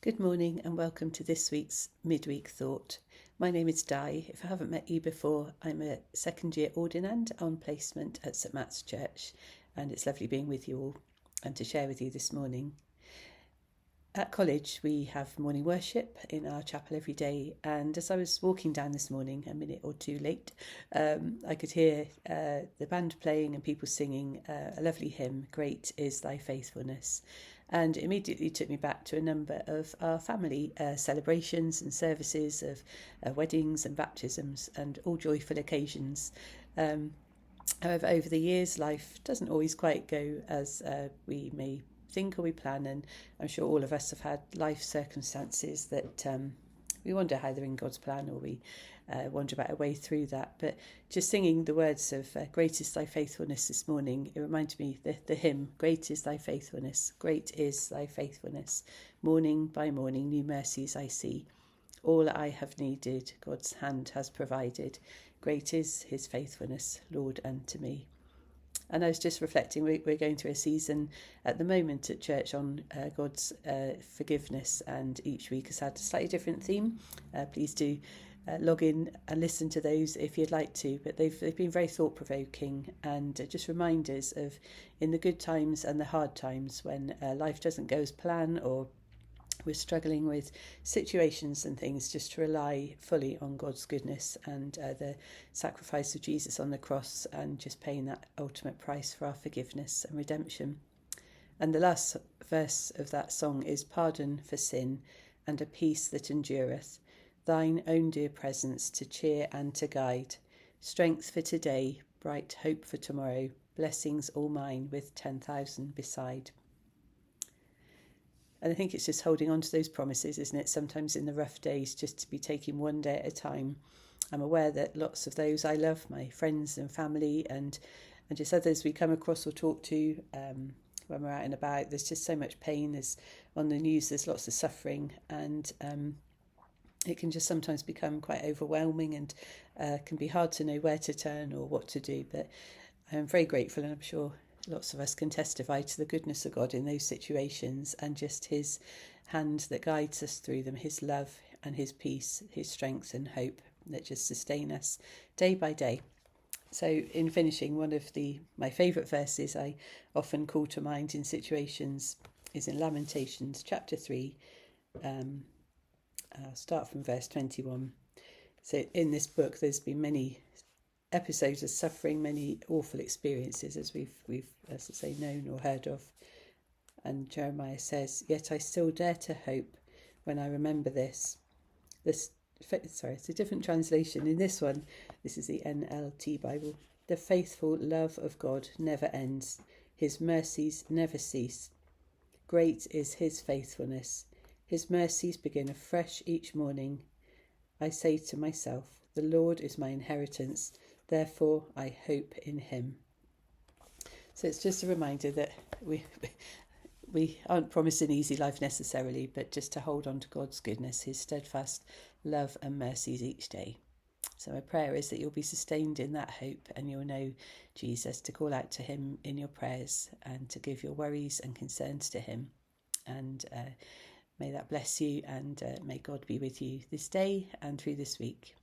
Good morning and welcome to this week's Midweek Thought. My name is Di. If I haven't met you before, I'm a second year ordinand on placement at St Matt's Church, and it's lovely being with you all and to share with you this morning. At college, we have morning worship in our chapel every day, and as I was walking down this morning, a minute or two late, I could hear the band playing and people singing a lovely hymn, Great is Thy Faithfulness. And it immediately took me back to a number of our family celebrations and services of weddings and baptisms and all joyful occasions. However, over the years, life doesn't always quite go as we may think or we plan, and I'm sure all of us have had life circumstances that we wonder how they're in God's plan, or we wonder about a way through that. But just singing the words of Great is Thy Faithfulness this morning, it reminded me the hymn, Great is Thy Faithfulness, great is Thy faithfulness, morning by morning new mercies I see, all I have needed God's hand has provided, great is His faithfulness, Lord, unto me. And I was just reflecting, we're going through a season at the moment at church on God's forgiveness, and each week has had a slightly different theme. Please do log in and listen to those if you'd like to, but they've been very thought-provoking and just reminders of, in the good times and the hard times when life doesn't go as planned, or we're struggling with situations and things, just to rely fully on God's goodness and the sacrifice of Jesus on the cross, and just paying that ultimate price for our forgiveness and redemption. And the last verse of that song is pardon for sin and a peace that endureth, thine own dear presence to cheer and to guide, strength for today, bright hope for tomorrow, blessings all mine with 10,000 beside. And I think it's just holding on to those promises, isn't it? Sometimes in the rough days, just to be taking one day at a time. I'm aware that lots of those I love, my friends and family, and just others we come across or talk to when we're out and about, there's just so much pain. There's on the news, there's lots of suffering, and it can just sometimes become quite overwhelming, and can be hard to know where to turn or what to do. But I'm very grateful, and I'm sure lots of us can testify to the goodness of God in those situations, and just His hand that guides us through them, His love and His peace, His strength and hope that just sustain us day by day. So in finishing, one of my favourite verses I often call to mind in situations is in Lamentations chapter 3. I'll start from verse 21. So in this book there's been many episodes of suffering, many awful experiences, as we've as I say, known or heard of. And Jeremiah says, yet I still dare to hope when I remember this. It's a different translation. In this one, this is the NLT Bible. The faithful love of God never ends. His mercies never cease. Great is His faithfulness. His mercies begin afresh each morning. I say to myself, the Lord is my inheritance. Therefore, I hope in Him. So it's just a reminder that we aren't promised an easy life necessarily, but just to hold on to God's goodness, His steadfast love and mercies each day. So my prayer is that you'll be sustained in that hope, and you'll know Jesus, to call out to Him in your prayers and to give your worries and concerns to Him. And may that bless you, and may God be with you this day and through this week.